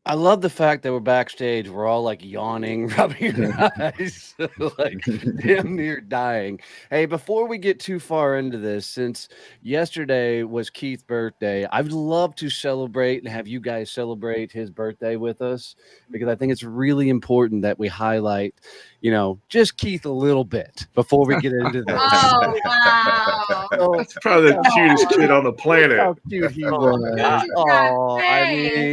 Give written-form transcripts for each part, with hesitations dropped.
I love the fact that we're backstage. We're all like yawning, rubbing our eyes, like damn near dying. Hey, before we get too far into this, since yesterday was Keith's birthday, I'd love to celebrate and have you guys celebrate his birthday with us because I think it's really important that we highlight, just Keith a little bit before we get into this. Oh, wow. That's probably the cutest kid on the planet. How cute he was. Oh, I mean,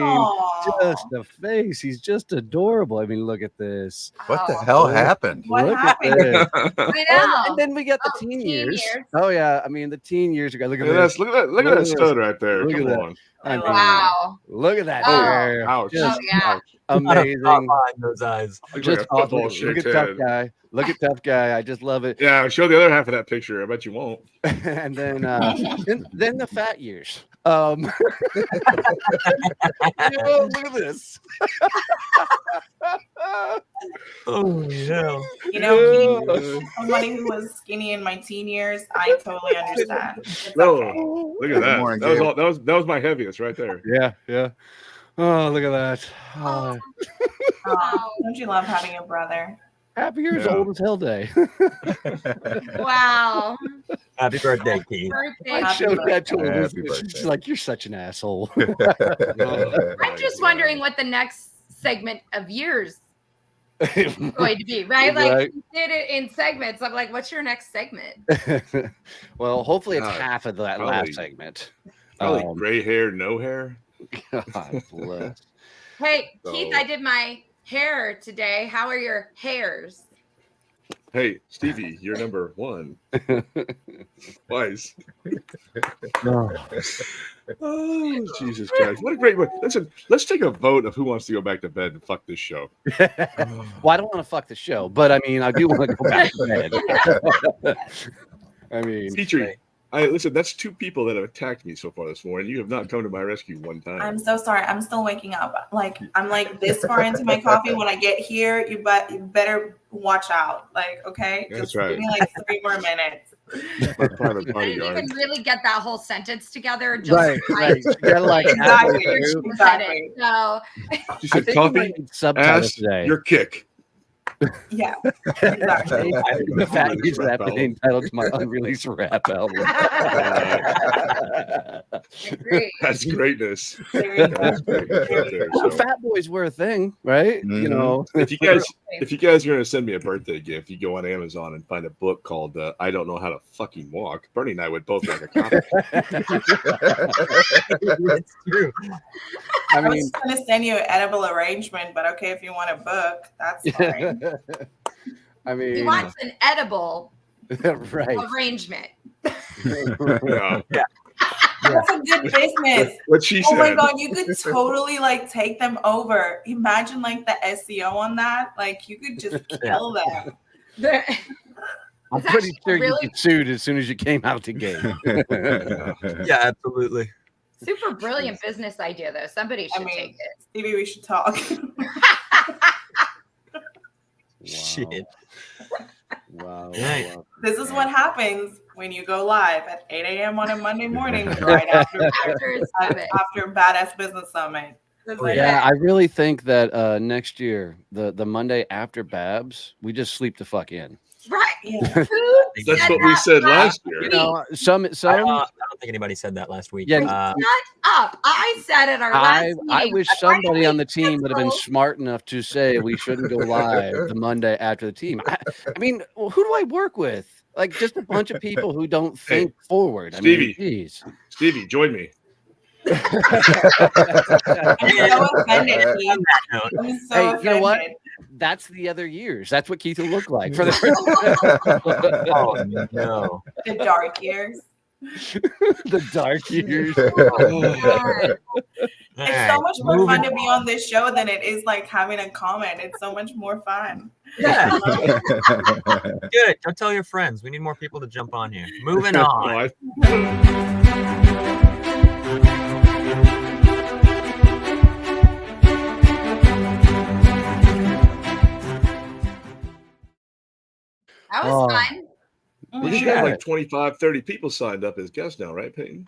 just the face. He's just adorable. I mean, look at this. What the hell happened? Look at this. I know. And then we got the teen years. Oh yeah, I mean the teen years. Look at this. Look at that stud right there. Look at Come that. on. I mean, Wow. Look at that. Oh, ouch. Just yeah. amazing. Behind those eyes. Just awesome. Look at tough guy. Look at tough guy. I just love it. Yeah, show the other half of that picture. I bet you won't. And then the fat years. Look at this. Oh no. Somebody who was skinny in my teen years, I totally understand. It's No, okay. look at that. morning, That was my heaviest right there. Yeah. Oh, look at that. Oh, Don't you love having a brother? happy years old as hell day. Wow. Happy birthday, Keith. I showed that to Happy Elizabeth. birthday. She's like, you're such an asshole. I'm just wondering what the next segment of years is going to be, right? Like, Right. you did it in segments. I'm like, what's your next segment? Well, hopefully it's God, half of that probably- last segment. Probably gray hair, no hair. God bless. Hey, Keith, So- I did my hair today. How are your hairs? Hey, Stevie, you're number one. Twice. Oh, Jesus Christ. What a great one. Listen, let's take a vote of who wants to go back to bed and fuck this show. Well, I don't want to fuck the show, but I mean, I do want to go back to bed. I mean, Petri, listen, that's two people that have attacked me so far this morning. You have not come to my rescue one time. I'm so sorry. I'm still waking up. Like I'm like this far into my coffee. When I get here, you better watch out. Like, okay, That's just right. give me like 3 more minutes. My private I bodyguard. didn't even really get that whole sentence together. Just right. You gotta like Exactly. halfway through. Exactly. So She I said, think we coffee, might need subtitles ass, today. your kick. Yeah. Exactly. The fact is that been entitled to my unreleased rap album. agree. That's greatness. Seriously. That's great. Right there. So, Fat boys were a thing, right? You know, if you guys are going to send me a birthday gift, you go on Amazon and find a book called I Don't Know How to Fucking Walk. Bernie and I would both like a copy. It's true. I I was mean, going to send you an edible arrangement, but okay, if you want a book, that's fine. I He mean, wants an edible right. arrangement. Yeah. That's a good business. What she Oh said. my god, you could totally like take them over. Imagine like the SEO on that. Like you could just kill them. I'm It's pretty actually sure you really- get sued as soon as you came out the gate. Yeah, absolutely. Super brilliant business idea, though. Somebody should I mean, take it. Stevie, we should talk. Shit. Wow. Right. Wow. This is what happens when you go live at 8 a.m. on a Monday morning, right after after Badass Business Summit. It's like, Yeah, I really think that next year, the Monday after Babs, we just sleep the fuck in. Right. yeah. Who That's said what we that said last last year. week? You know, some I don't think anybody said that last week. Yeah, Shut up. I said at our last I meeting. wish somebody on the team would have been smart enough to say we shouldn't go live the Monday after the team. I mean, well, who do I work with? Like just a bunch of people who don't think forward. I Stevie. mean, geez. Stevie, join me. I'm so offended, Keith. I'm so Hey, offended. you know what? That's the other years. That's what Keith will look like for the Oh no. The dark years. the dark years. It's so much more fun to be on this show than it is like having a comment. It's so much more fun. Yeah. Good. Go tell your friends. We need more people to jump on here. Moving on. That was fun. You should have like 25, 30 people signed up as guests now, right, Peyton?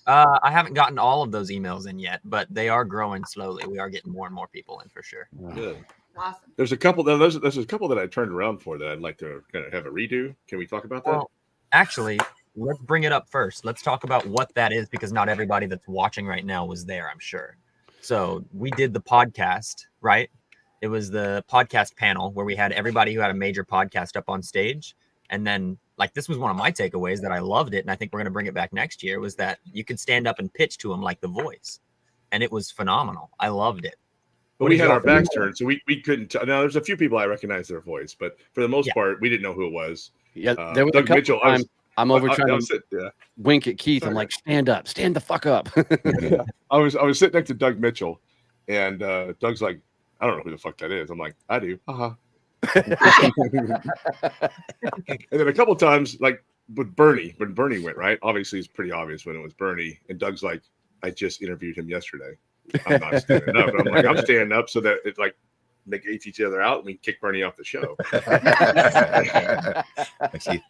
I haven't gotten all of those emails in yet, but they are growing slowly. We are getting more and more people in for sure. Good. Awesome. There's a couple. There's a couple that I turned around for that I'd like to kind of have a redo. Can we talk about that? Well, actually, let's bring it up first. Let's talk about what that is, because not everybody that's watching right now was there, I'm sure. So we did the podcast, right? It was the podcast panel where we had everybody who had a major podcast up on stage. And then, like, this was one of my takeaways that I loved it, and I think we're going to bring it back next year, was that you could stand up and pitch to them like The Voice. And it was phenomenal. I loved it. But we had our backs turned, so we couldn't. Now, there's a few people I recognize their voice, but for the most part, we didn't know who it was. Yeah, there was Doug Mitchell. I'm over trying to wink at Keith. I'm like, stand up, stand the fuck up. I was sitting next to Doug Mitchell, and Doug's like, I don't know who the fuck that is. I'm like, I do. And then a couple times, like with Bernie, when Bernie went, right? Obviously, it's pretty obvious when it was Bernie. And Doug's like, I just interviewed him yesterday. I'm not standing up. And I'm like, I'm standing up so that it's like negate each other out and we kick Bernie off the show. I see.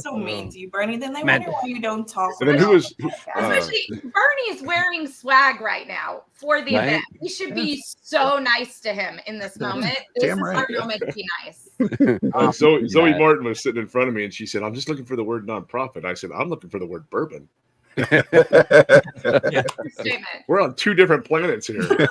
So mean to you, Bernie. Then they wonder why you don't talk. And then who was? Especially Bernie's wearing swag right now for the event. We should be so nice to him in this moment. This is our moment to be nice. Zoe Martin was sitting in front of me and she said, I'm just looking for the word nonprofit. I said, I'm looking for the word bourbon. We're on two different planets here.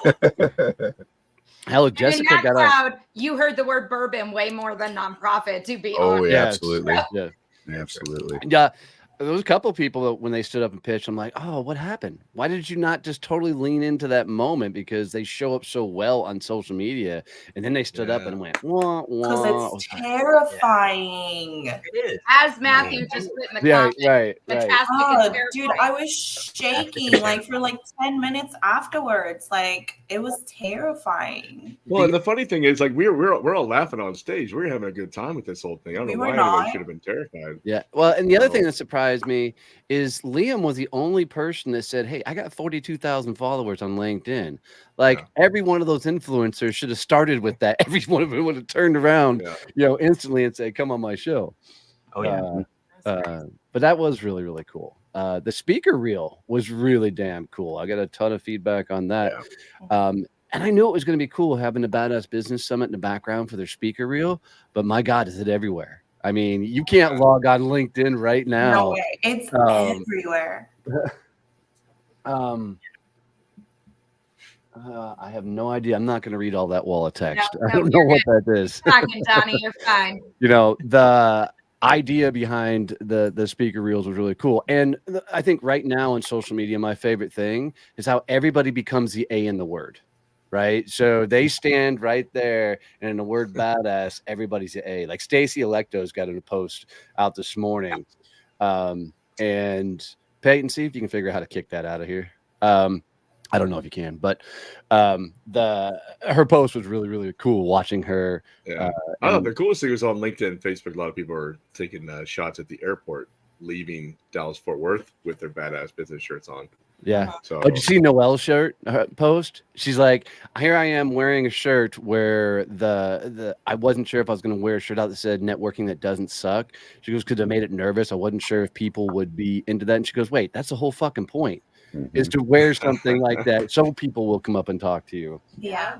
Hell, Jessica got crowd, you heard the word bourbon way more than nonprofit, to be honest. Yeah, absolutely. Yeah. Absolutely. Yeah. There was a couple of people that when they stood up and pitched, I'm like, oh, what happened? Why did you not just totally lean into that moment? Because they show up so well on social media. And then they stood up and went, wah, wah. Because it's terrifying. It is. As Matthew just put in the comments. Right. Oh, dude, I was shaking like for like 10 minutes afterwards. Like, it was terrifying. Well, and the funny thing is, like, we're all laughing on stage. We're having a good time with this whole thing. I don't know why anyone should have been terrified. Yeah. Well, and the other thing that surprised me is Liam was the only person that said, hey, I got 42,000 followers on LinkedIn. Like every one of those influencers should have started with that. Every one of them would have turned around, instantly and said, come on my show. Oh, yeah. But that was really, really cool. The speaker reel was really damn cool. I got a ton of feedback on that. Yeah. And I knew it was going to be cool having the Badass Business Summit in the background for their speaker reel, but my God, is it everywhere? I mean, you can't log on LinkedIn right now. No way. It's everywhere. I have no idea. I'm not going to read all that wall of text. No, I don't know what that is. Talking, Donnie, you're fine. You know, the idea behind the speaker reels was really cool. And I think right now on social media, my favorite thing is how everybody becomes the A in the word. Right. So they stand right there, and in the word badass, everybody's the A. Like Stacey Electo's got a post out this morning. And Peyton, see if you can figure out how to kick that out of here. I don't know if you can, but her post was really, really cool watching her. Yeah. I don't know. The coolest thing was on LinkedIn and Facebook. A lot of people are taking shots at the airport leaving Dallas Fort Worth with their Badass Business shirts on. Yeah. So did you see Noelle's shirt post? She's like, here I am wearing a shirt where I wasn't sure if I was going to wear a shirt out that said networking that doesn't suck. She goes, because I made it nervous. I wasn't sure if people would be into that. And she goes, wait, that's the whole fucking point, is to wear something like that so people will come up and talk to you. Yeah.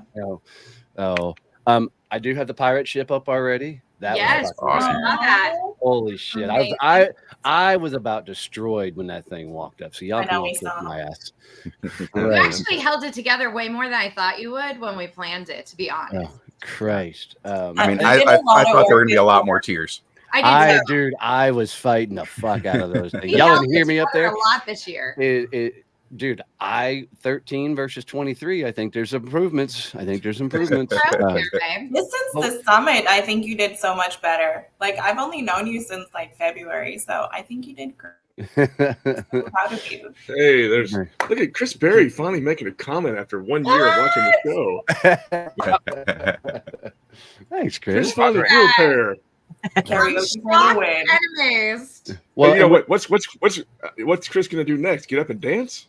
I do have the pirate ship up already. That was awesome. That. Holy shit. I was about destroyed when that thing walked up. So y'all can all kick my ass. You actually held it together way more than I thought you would when we planned it, to be honest. Oh, Christ. I mean, I thought there were going to be a lot more tears. Dude, I was fighting the fuck out of those things. Y'all didn't hear me up there? A lot this year. Dude, 13 versus 23. I think there's improvements. Just since the summit, I think you did so much better. Like, I've only known you since like February, so I think you did great. So proud of you. Hey, look at Chris Berry finally making a comment after 1 year of watching the show. Thanks, Chris Chris. finally grew a pair. Karaoke for the win. Well, you know what's Chris gonna do next? Get up and dance?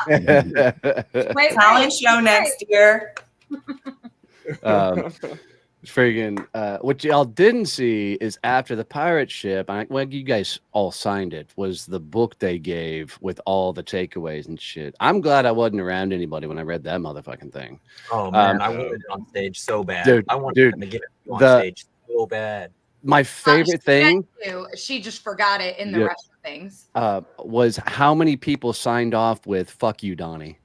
Talent show next year. Friggin' what y'all didn't see is after the pirate ship, well, you guys all signed it, was the book they gave with all the takeaways and shit. I'm glad I wasn't around anybody when I read that motherfucking thing. Oh man, I wanted it on stage so bad. Dude, I wanted them to get it on stage so bad. My favorite thing, she just forgot it in the rest of things, was how many people signed off with "fuck you, Donnie."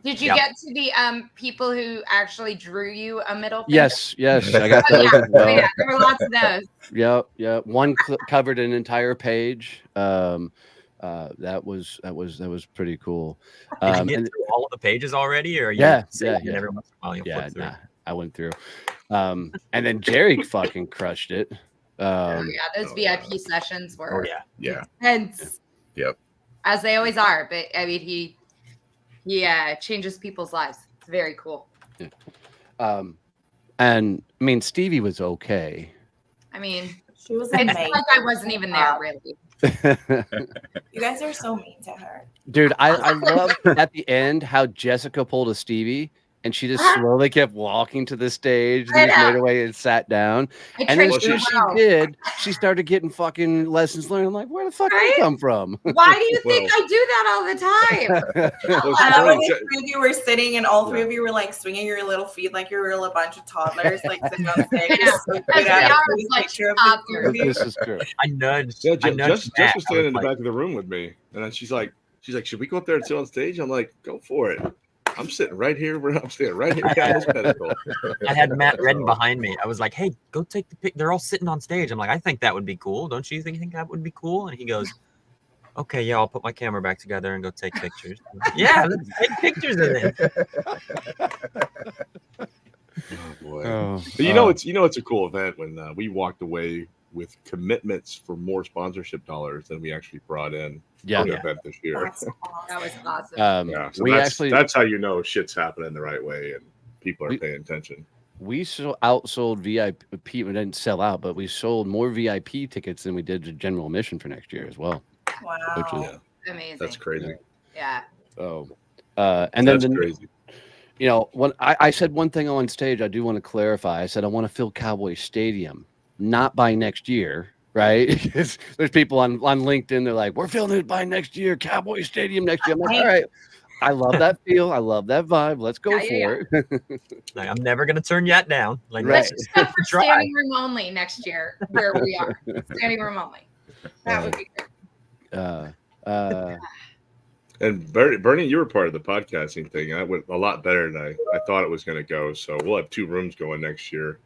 Did you get to the people who actually drew you a middle finger? Yes, I got those. Yeah, there were lots of those. Yep. One covered an entire page. That was pretty cool. Did you get through all of the pages already, or are you every once in a while you flip through? I went through. And then Jerry fucking crushed it. Those VIP sessions were intense. Yep. As they always are, but I mean he changes people's lives. It's very cool. Yeah. And I mean Stevie was okay. I mean, she was amazing. It's like I wasn't even there, really. You guys are so mean to her. Dude, I love at the end how Jessica pulled a Stevie and she just slowly kept walking to the stage and just made her way and sat down. And then she started getting fucking lessons learned. I'm like, where the fuck did you come from? Why do you think I do that all the time? I love when three of you were sitting and all three of you were like swinging your little feet like you were a bunch of toddlers, like sitting on stage. This is true. I nudged. Yeah, Jess was standing in the back of the room with me, and then she's like, should we go up there and sit on stage? I'm like, go for it. I'm sitting right here. I'm standing right here behind this pedestal. I had Matt Redden behind me. I was like, hey, go take the pic. They're all sitting on stage. I'm like, I think that would be cool. Don't you think that would be cool? And he goes, okay, yeah, I'll put my camera back together and go take pictures. Yeah, let's take pictures of it. Oh boy. But it's a cool event when we walked away with commitments for more sponsorship dollars than we actually brought in. Event this year. That was awesome. So that's how you know shit's happening the right way and people are paying attention. We outsold VIP. We didn't sell out, but we sold more VIP tickets than we did to general admission for next year as well. Wow, which is amazing. That's crazy. Yeah. Oh, and that's then crazy. You know, when I said one thing on stage, I do want to clarify. I said I want to fill Cowboy Stadium, not by next year. Right? Because there's people on LinkedIn, they're like, we're filling it by next year, Cowboy Stadium next year. I'm like, all right, I love that feel. I love that vibe. Let's go for it. Like, I'm never going to turn that down. Like, let's just go for standing room only next year where we are. Standing room only. That would be great. And Bernie, you were part of the podcasting thing. That went a lot better than I thought it was going to go. So we'll have 2 rooms going next year.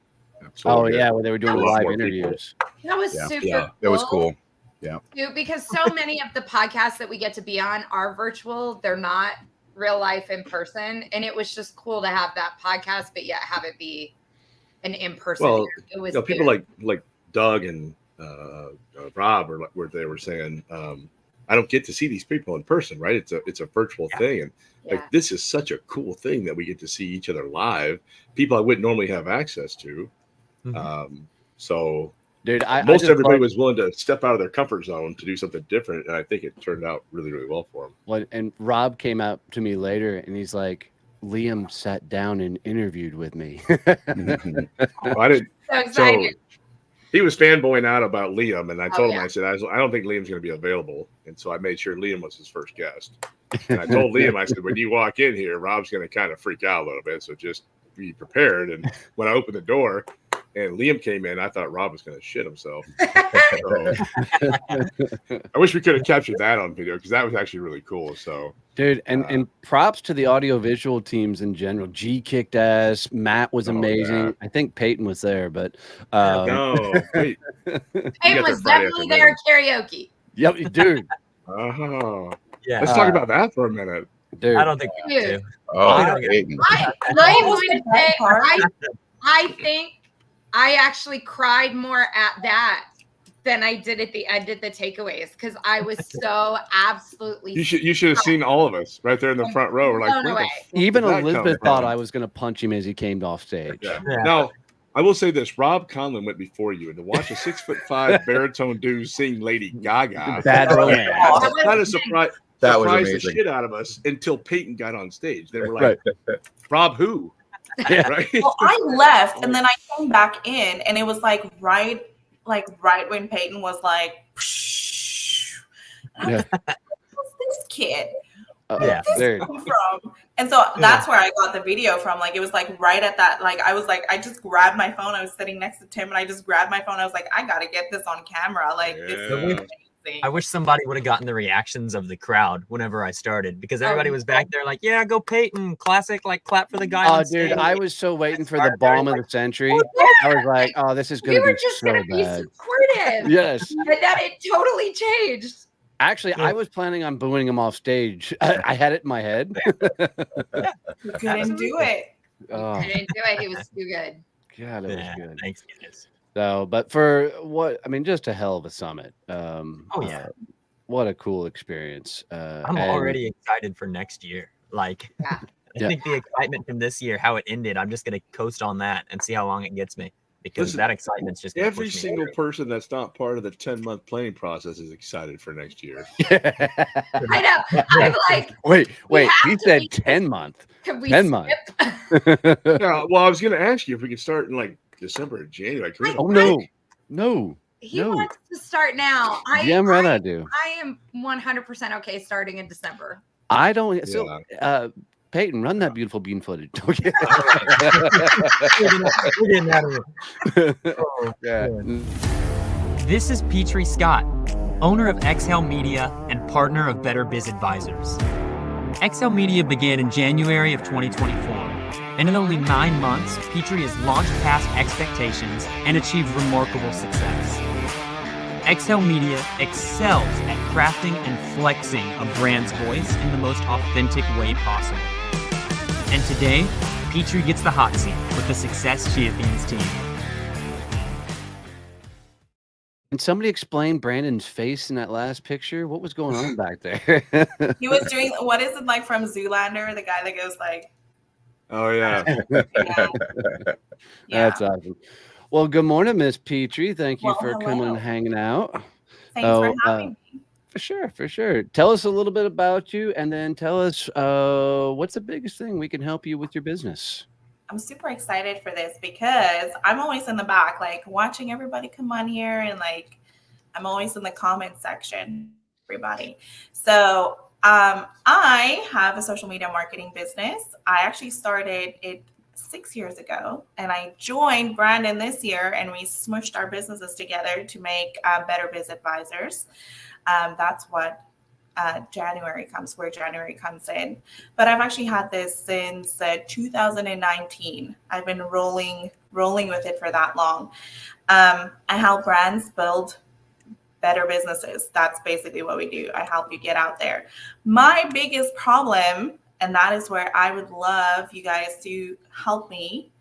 Oh yeah, when they were doing live interviews. That was super cool. It was cool. Yeah. Because so many of the podcasts that we get to be on are virtual. They're not real life in person. And it was just cool to have that podcast, but yet have it be an in-person. Well, it was people like Doug and Rob or where they were saying, I don't get to see these people in person, right? It's a virtual thing. And like this is such a cool thing that we get to see each other live. People I wouldn't normally have access to. So dude, most everybody was willing to step out of their comfort zone to do something different, and I think it turned out really, really well for them. Well, and Rob came out to me later, and he's like, "Liam sat down and interviewed with me." I didn't. So excited. So he was fanboying out about Liam, and I told him, I said, I don't think Liam's going to be available, and so I made sure Liam was his first guest. And I told Liam, I said, when you walk in here, Rob's going to kind of freak out a little bit, so just be prepared. And when I opened the door and Liam came in, I thought Rob was going to shit himself. So, I wish we could have captured that on video because that was actually really cool. So, dude, and props to the audiovisual teams in general. G kicked ass. Matt was amazing. Yeah. I think Peyton was there, but no, Peyton was definitely there at karaoke. Yep, dude. Oh, Yeah, let's talk about that for a minute. Dude, I don't think we have Dude. to. Oh, We don't get- Peyton. I'm What going was to the say, best part? I think I actually cried more at that than I did at the end of the takeaways because I was so absolutely. You should have seen all of us right there in the front row. We're like, Blown where the away. fuck even did that come Elizabeth thought from? I was going to punch him as he came off stage. Yeah. Yeah. Now, I will say this: Rob Conlon went before you, and to watch a 6'5" baritone dude sing Lady Gaga, Bad romance. That kind of was surprised That was the amazing. shit out of us until Peyton got on stage. Then we're like, Rob, who? Yeah. Right? Well, I left and then I came back in, and it was like right when Peyton was like, and I was like, who's this kid? Yeah. Dude. Come from? And so that's where I got the video from. Like, it was like right at that. Like, I was like, I just grabbed my phone. I was sitting next to Tim, and I just grabbed my phone. I was like, I gotta get this on camera. Like, it's Yeah. amazing. I wish somebody would have gotten the reactions of the crowd whenever I started because everybody was back there like, yeah, go Peyton, classic, like clap for the guy. Oh, on dude, stage. I was so waiting for the bomb of the century. I was like, oh, this is We going to were be just so going to be bad. supportive. Yes. And then it totally changed. Actually, I was planning on booing him off stage. I had it in my head. You couldn't do it. Oh, I didn't do it. He was too good. God, it was Yeah, good. thanks, guys. So, but for what, I mean, just a hell of a summit. Oh, yeah. What a cool experience. I'm and- already excited for next year. Like, Yeah. Yeah. I think the excitement from this year, how it ended, I'm just going to coast on that and see how long it gets me because Listen, that excitement's just gonna Every push me single forward. person that's not part of the 10-month planning process is excited for next year. I know. I'm like, wait, have he to said be- 10 month. can we 10 months. skip? Yeah, well, I was going to ask you if we could start in like December or January. Can we- Oh, no. He No. wants to start now. Damn right I do. I am 100% okay starting in December. I don't. So, Peyton, run that beautiful bean footage. Okay. We're getting out of here. Yeah. This is Petri Scott, owner of Exhale Media and partner of Better Biz Advisors. Exhale Media began in January of 2024, and in only 9 months, Petri has launched past expectations and achieved remarkable success. Exhale Media excels at crafting and flexing a brand's voice in the most authentic way possible. And today, Petri gets the hot seat with the Success Champions team. Can somebody explain Brandon's face in that last picture? What was going on back there? He was doing, what is it like from Zoolander? The guy that goes like, Oh, yeah. yeah. That's awesome. Well, good morning, Miss Petri. Thank you Well, for coming hello. and hanging out. Thanks Oh, for having me. For sure. Tell us a little bit about you, and then tell us what's the biggest thing we can help you with your business. I'm super excited for this because I'm always in the back, like watching everybody come on here, and like I'm always in the comment section, everybody. So I have a social media marketing business. I actually started it 6 years ago, and I joined Brandon this year, and we smushed our businesses together to make Better Biz Advisors. That's what January comes in. But I've actually had this since 2019. I've been rolling with it for that long. I help brands build better businesses. That's basically what we do. I help you get out there. My biggest problem, and that is where I would love you guys to help me,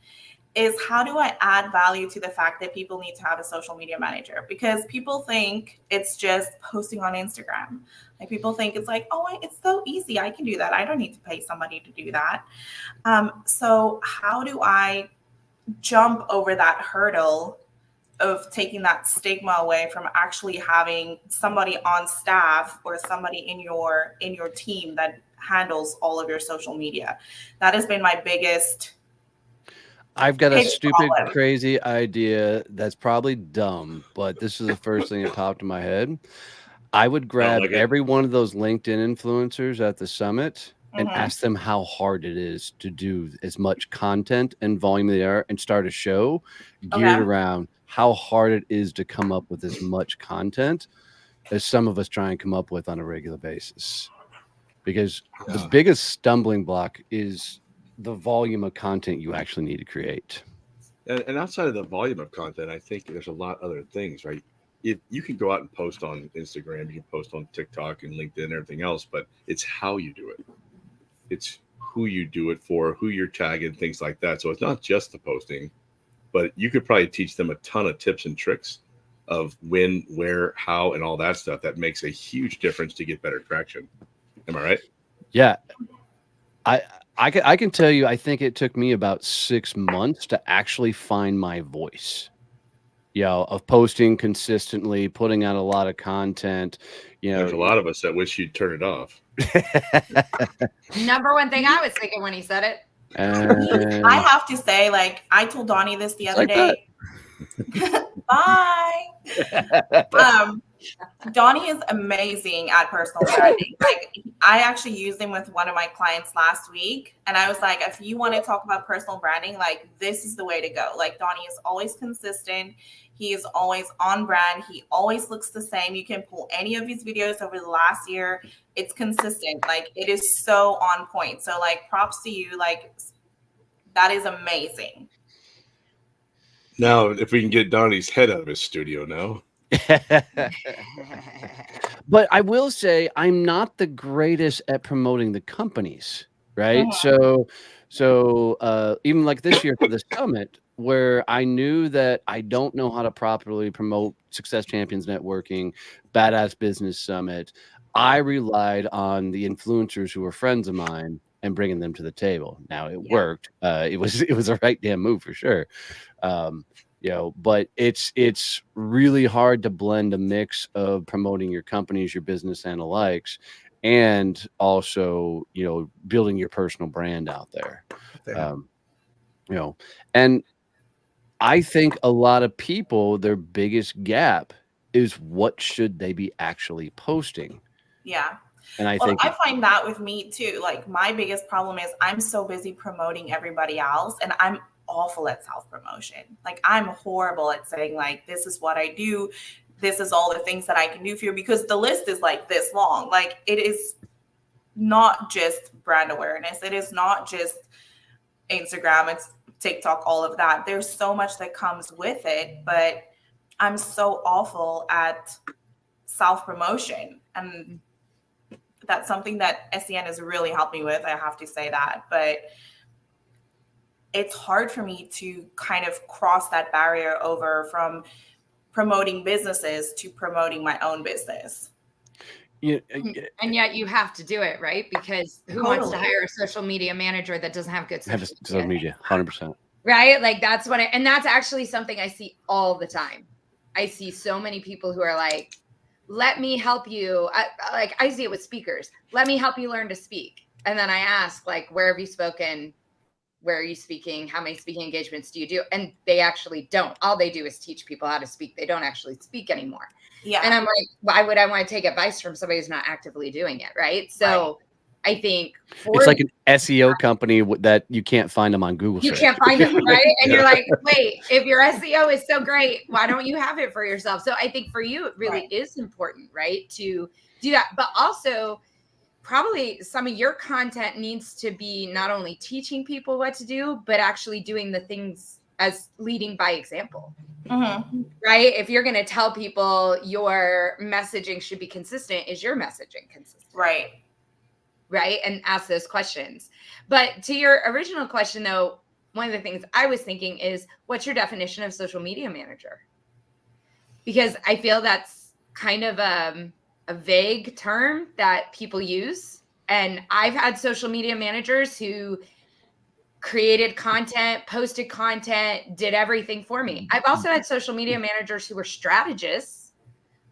is how do I add value to the fact that people need to have a social media manager? Because people think it's just posting on Instagram. Like, people think it's like, oh, it's so easy. I can do that. I don't need to pay somebody to do that. So how do I jump over that hurdle of taking that stigma away from actually having somebody on staff or somebody in your team that handles all of your social media? That has been my biggest. I've got a Big stupid, problem. crazy idea that's probably dumb, but this is the first thing that popped in my head. I would grab like it. every one of those LinkedIn influencers at the summit and Mhm. ask them how hard it is to do as much content and volume they are, and start a show geared Okay. around how hard it is to come up with as much content as some of us try and come up with on a regular basis. Because the biggest stumbling block is the volume of content you actually need to create. And outside of the volume of content, I think there's a lot of other things, right? if you can go out and post on Instagram, you can post on TikTok and LinkedIn and everything else, but it's how you do it. It's who you do it for, who you're tagging, things like that. So it's not just the posting, but you could probably teach them a ton of tips and tricks of when, where, how, and all that stuff. That makes a huge difference to get better traction. Am I right? Yeah. I can tell you, I think it took me about 6 months to actually find my voice. Of posting consistently, putting out a lot of content. There's a lot of us that wish you'd turn it off. Number one thing I was thinking when he said it. I have to say, like, I told Donnie this the other day. Bye. Donnie is amazing at personal branding. Like, I actually used him with one of my clients last week, and I was like, if you want to talk about personal branding, like, this is the way to go. Like, Donnie is always consistent. He is always on brand. He always looks the same. You can pull any of his videos over the last year. It's consistent. Like, it is so on point. So, like, props to you. Like, that is amazing. Now, if we can get Donnie's head out of his studio now. But I will say I'm not the greatest at promoting the companies, right? So even like this year for the summit, where I knew that I don't know how to properly promote Success Champions Networking, Badass Business Summit, I relied on the influencers who were friends of mine and bringing them to the table. Now it worked. It was a right damn move for sure. But it's really hard to blend a mix of promoting your companies, your business and the likes, and also, building your personal brand out there. And I think a lot of people, their biggest gap is what should they be actually posting? Yeah. And I find that with me too. Like, my biggest problem is I'm so busy promoting everybody else, and I'm awful at self-promotion. Like, I'm horrible at saying, like, this is what I do. This is all the things that I can do for you, because the list is like this long. Like, it is not just brand awareness. It is not just Instagram. It's TikTok, all of that. There's so much that comes with it, but I'm so awful at self-promotion. And that's something that SEN has really helped me with. I have to say that, but it's hard for me to kind of cross that barrier over from promoting businesses to promoting my own business. And yet you have to do it, right? Because who wants to hire a social media manager that doesn't have good social media? 100%. Right? Like, that's and that's actually something I see all the time. I see so many people who are like, let me help you. I see it with speakers. Let me help you learn to speak. And then I ask, like, where have you spoken? Where are you speaking? How many speaking engagements do you do? And they actually don't. All they do is teach people how to speak. They don't actually speak anymore. Yeah. And I'm like, why would I want to take advice from somebody who's not actively doing it? Right. So I think it's like an SEO company that you can't find them on Google. You can't find them, right? And you're like, wait, if your SEO is so great, why don't you have it for yourself? So I think for you, it really is important, right, to do that. But also, probably some of your content needs to be not only teaching people what to do, but actually doing the things as leading by example, right? If you're going to tell people your messaging should be consistent, is your messaging consistent? Right. And ask those questions. But to your original question, though, one of the things I was thinking is, what's your definition of social media manager? Because I feel that's kind of a vague term that people use. And I've had social media managers who created content, posted content, did everything for me. I've also had social media managers who were strategists,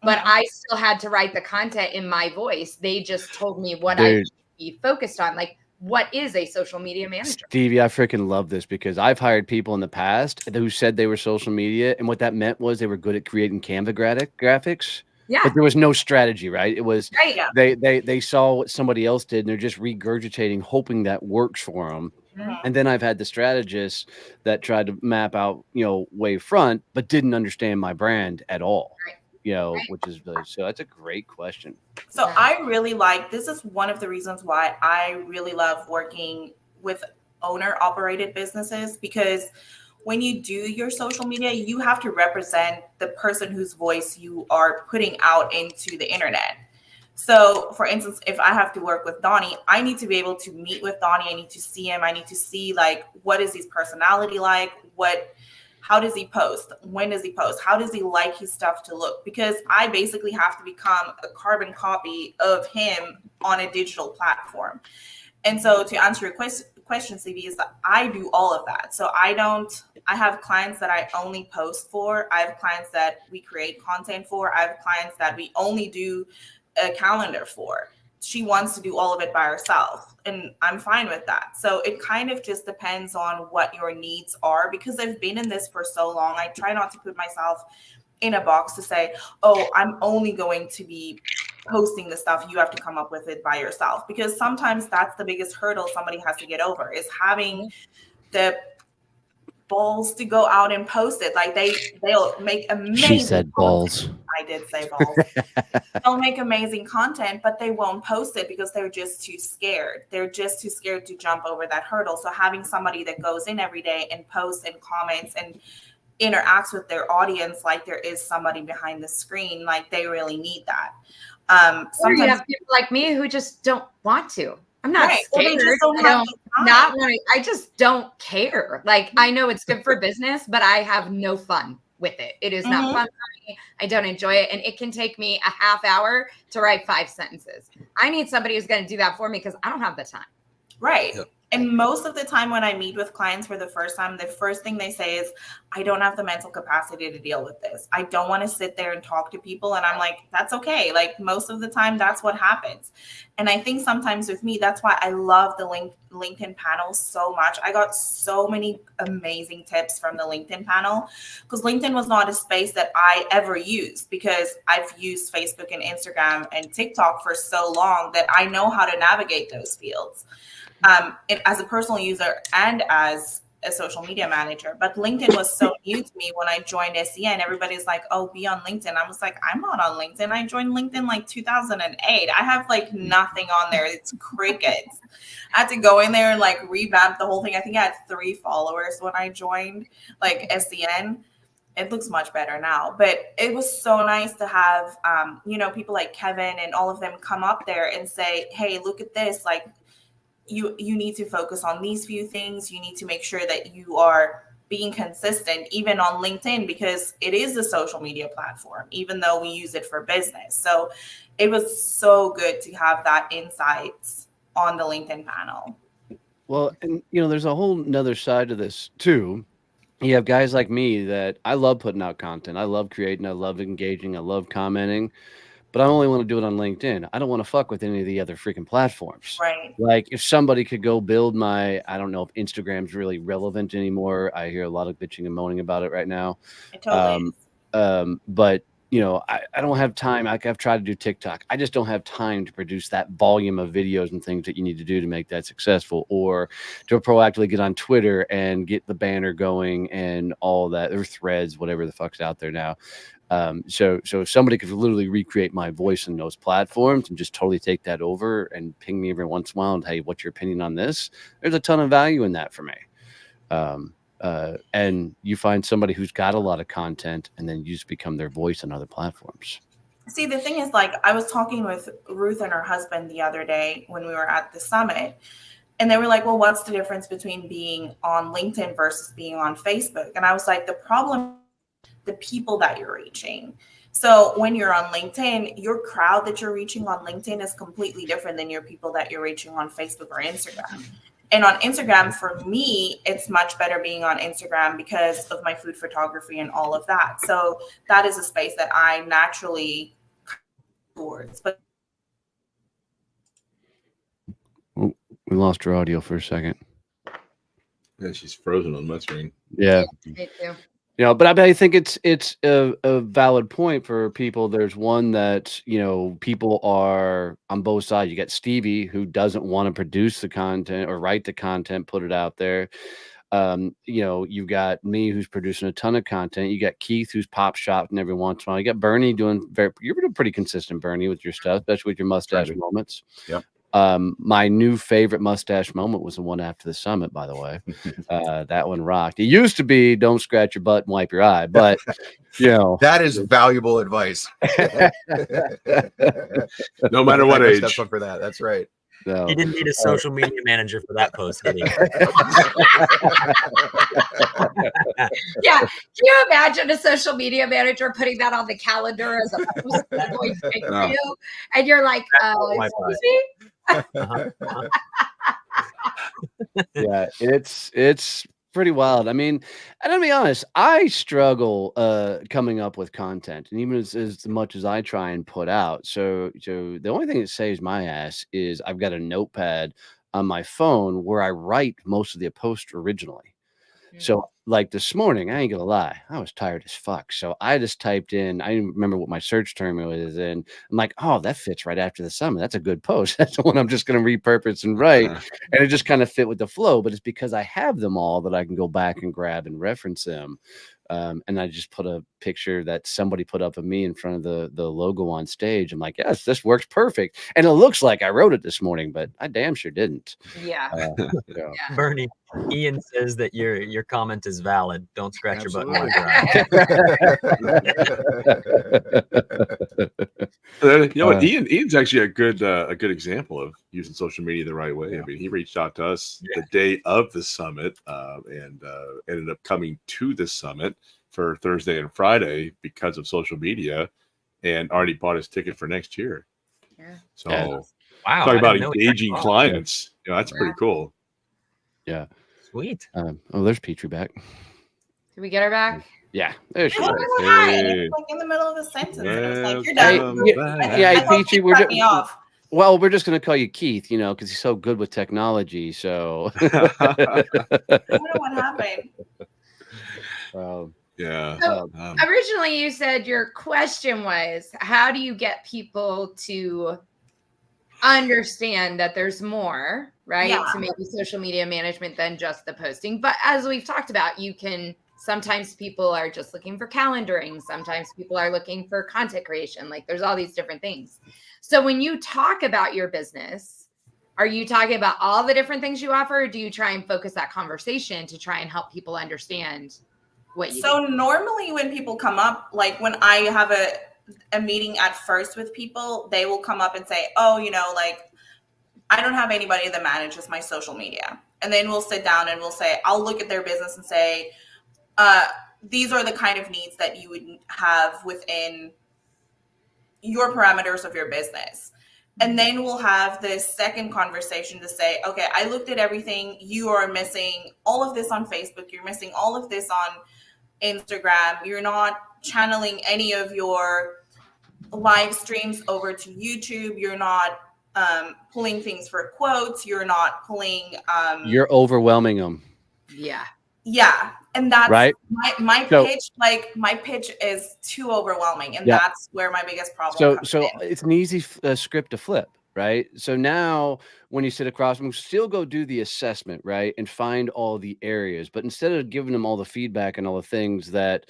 but I still had to write the content in my voice. They just told me what I should be focused on. Like, what is a social media manager? Stevie, I freaking love this, because I've hired people in the past who said they were social media, and what that meant was they were good at creating Canva graphics. Yeah. But there was no strategy, right? It was they saw what somebody else did, and they're just regurgitating, hoping that works for them. And then I've had the strategists that tried to map out, wave front, but didn't understand my brand at all. Which is really, so that's a great question. So I really this is one of the reasons why I really love working with owner operated businesses, because when you do your social media, you have to represent the person whose voice you are putting out into the internet. So, for instance, if I have to work with Donnie, I need to be able to meet with Donnie. I need to see him. I need to see, like, what is his personality like? How does he post? When does he post? How does he like his stuff to look? Because I basically have to become a carbon copy of him on a digital platform. And so, to answer your question, CV, is that I do all of that. So I have clients that I only post for. I have clients that we create content for. I have clients that we only do a calendar for. She wants to do all of it by herself, and I'm fine with that. So it kind of just depends on what your needs are, because I've been in this for so long. I try not to put myself in a box to say, oh, I'm only going to be posting the stuff, you have to come up with it by yourself, because sometimes that's the biggest hurdle somebody has to get over, is having the balls to go out and post it. Like they'll make amazing She said content. balls. I did say balls. They'll make amazing content, but they won't post it because they're just too scared. They're just too scared to jump over that hurdle. So having somebody that goes in every day and posts and comments and interacts with their audience like there is somebody behind the screen, like they really need that. Or you have people like me who just don't want to. I'm not scared. I just don't care. Like, I know it's good for business, but I have no fun with it. It is not fun for me. I don't enjoy it. And it can take me a half hour to write 5 sentences. I need somebody who's going to do that for me because I don't have the time. Right. Yep. And most of the time when I meet with clients for the first time, the first thing they say is, I don't have the mental capacity to deal with this. I don't want to sit there and talk to people. And I'm like, that's okay. Like, most of the time, that's what happens. And I think sometimes with me, that's why I love the LinkedIn panel so much. I got so many amazing tips from the LinkedIn panel, because LinkedIn was not a space that I ever used, because I've used Facebook and Instagram and TikTok for so long that I know how to navigate those fields. As a personal user and as a social media manager. But LinkedIn was so new to me when I joined SEN. Everybody's like, oh, be on LinkedIn. I was like, I'm not on LinkedIn. I joined LinkedIn like 2008. I have like nothing on there. It's crickets. I had to go in there and like revamp the whole thing. I think I had 3 followers when I joined like SEN. It looks much better now, but it was so nice to have, people like Kevin and all of them come up there and say, hey, look at this. Like, you need to focus on these few things. You need to make sure that you are being consistent, even on LinkedIn, because it is a social media platform, even though we use it for business. So it was so good to have that insights on the LinkedIn panel. Well, and there's a whole nother side to this too. You have guys like me that I love putting out content. I love creating. I love engaging. I love commenting. But I only want to do it on LinkedIn. I don't want to fuck with any of the other freaking platforms. Right. Like, if somebody could go build I don't know if Instagram's really relevant anymore. I hear a lot of bitching and moaning about it right now. It totally is. But I don't have time. I've tried to do TikTok. I just don't have time to produce that volume of videos and things that you need to do to make that successful, or to proactively get on Twitter and get the banner going and all that, or Threads, whatever the fuck's out there now. So if somebody could literally recreate my voice in those platforms and just totally take that over and ping me every once in a while and, hey, what's your opinion on this? There's a ton of value in that for me. And you find somebody who's got a lot of content, and then you just become their voice on other platforms. See, the thing is, like, I was talking with Ruth and her husband the other day when we were at the summit, and they were like, well, what's the difference between being on LinkedIn versus being on Facebook? And I was like, the problem, the people that you're reaching. So when you're on LinkedIn, your crowd that you're reaching on LinkedIn is completely different than your people that you're reaching on Facebook or Instagram. And on Instagram, for me, it's much better being on Instagram because of my food photography and all of that. So that is a space that I naturally towards. But we lost your audio for a second. Yeah, she's frozen on my screen. Yeah. Me too. But I think it's a valid point for people. There's one that, people are on both sides. You got Stevie, who doesn't want to produce the content or write the content, put it out there. You've got me, who's producing a ton of content. You got Keith, who's pop shopping every once in a while. You got Bernie you're pretty consistent, Bernie, with your stuff, especially with your mustache moments. Yep. My new favorite mustache moment was the one after the summit, by the way. That one rocked. It used to be don't scratch your butt and wipe your eye, but that is valuable advice. No matter what age. That's one for that. That's right. So, He didn't need a social media manager for that post, did he? Yeah. Can you imagine a social media manager putting that on the calendar as a post that's going to take you? And you're like, excuse me? Yeah, it's pretty wild. I mean, and I'll be honest, I struggle coming up with content, and even as much as I try and put out. So the only thing that saves my ass is I've got a notepad on my phone where I write most of the post originally. So like this morning, I ain't gonna lie, I was tired as fuck. So I just typed in, I didn't remember what my search term was, and I'm like, oh, that fits right after the summit. That's a good post. That's the one I'm just gonna repurpose and write. And it just kind of fit with the flow, but it's because I have them all that I can go back and grab and reference them. And I just put a picture that somebody put up of me in front of the logo on stage. I'm like, yes, this works perfect. And it looks like I wrote it this morning, but I damn sure didn't. Yeah. Bernie, Ian says that your comment is valid. Don't scratch your butt and wipe your eye. You know what? Ian's actually a good example of using social media the right way. I mean, he reached out to us the day of the summit and ended up coming to the summit for Thursday and Friday because of social media, and already bought his ticket for next year. Yeah. So wow, talk about engaging clients. That's pretty cool. Yeah. Sweet. Oh, there's Petri back. Did we get her back? Yeah, there she is. It's like in the middle of a sentence. And it was like, you're done. Yeah, Petri, we're me off. well, we're just going to call you Keith, because he's so good with technology. So I don't know what happened. Yeah. So originally, you said your question was, how do you get people to understand that there's more, right? To maybe social media management than just the posting. But as we've talked about, sometimes people are just looking for calendaring. Sometimes people are looking for content creation. Like there's all these different things. So when you talk about your business, are you talking about all the different things you offer? Or do you try and focus that conversation to try and help people understand what you do? Normally when people come up, like when I have a meeting at first with people, they will come up and say, oh, like I don't have anybody that manages my social media. And then we'll sit down and we'll say, I'll look at their business and say, these are the kind of needs that you would have within your parameters of your business. And then we'll have this second conversation to say, okay, I looked at everything. You are missing all of this on Facebook. You're missing all of this on Instagram. You're not channeling any of your live streams over to YouTube. You're not pulling things for quotes. You're not pulling. You're overwhelming them. Yeah. Yeah. And that's right. My pitch, like my pitch is too overwhelming. And that's where my biggest problem comes in. It's an easy script to flip, right? So now when you sit across them, still go do the assessment, right? And find all the areas. But instead of giving them all the feedback and all the things that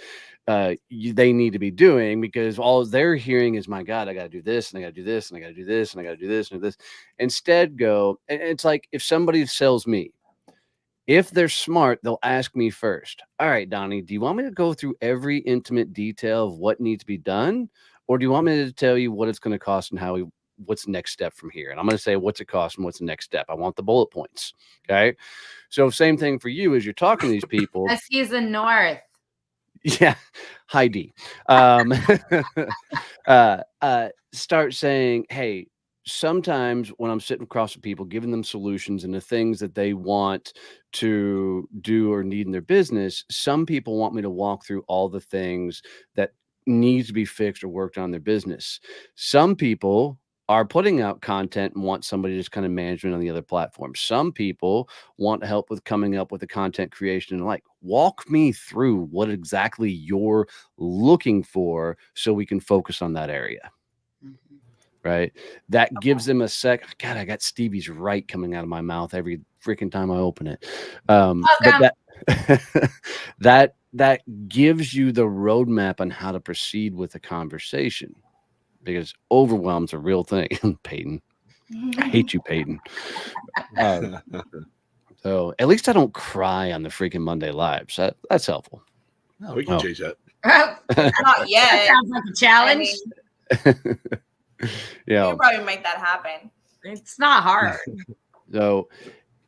they need to be doing, because all they're hearing is, my God, I got to do this, and I got to do this, and I got to do this, and I got to do this, and this. Instead, and it's like if somebody sells me, if they're smart, they'll ask me first. All right, Donnie, do you want me to go through every intimate detail of what needs to be done? Or do you want me to tell you what it's going to cost and what's the next step from here? And I'm going to say, what's it cost and what's the next step? I want the bullet points. Okay. So same thing for you as you're talking to these people. He's in North. Yeah. Hi, D. Start saying, hey, sometimes when I'm sitting across with people, giving them solutions and the things that they want to do or need in their business, some people want me to walk through all the things that needs to be fixed or worked on in their business. Some people are putting out content and want somebody to just kind of management on the other platforms. Some people want help with coming up with the content creation and like, walk me through what exactly you're looking for so we can focus on that area. Right. That gives them a sec. God, I got Stevie's right coming out of my mouth every freaking time I open it. But that gives you the roadmap on how to proceed with the conversation, because overwhelm's a real thing. Peyton. I hate you, Peyton. So at least I don't cry on the freaking Monday lives. That's helpful. No, we can change that. Not yet. Sounds like a challenge. Yeah, You'll probably make that happen. It's not hard. So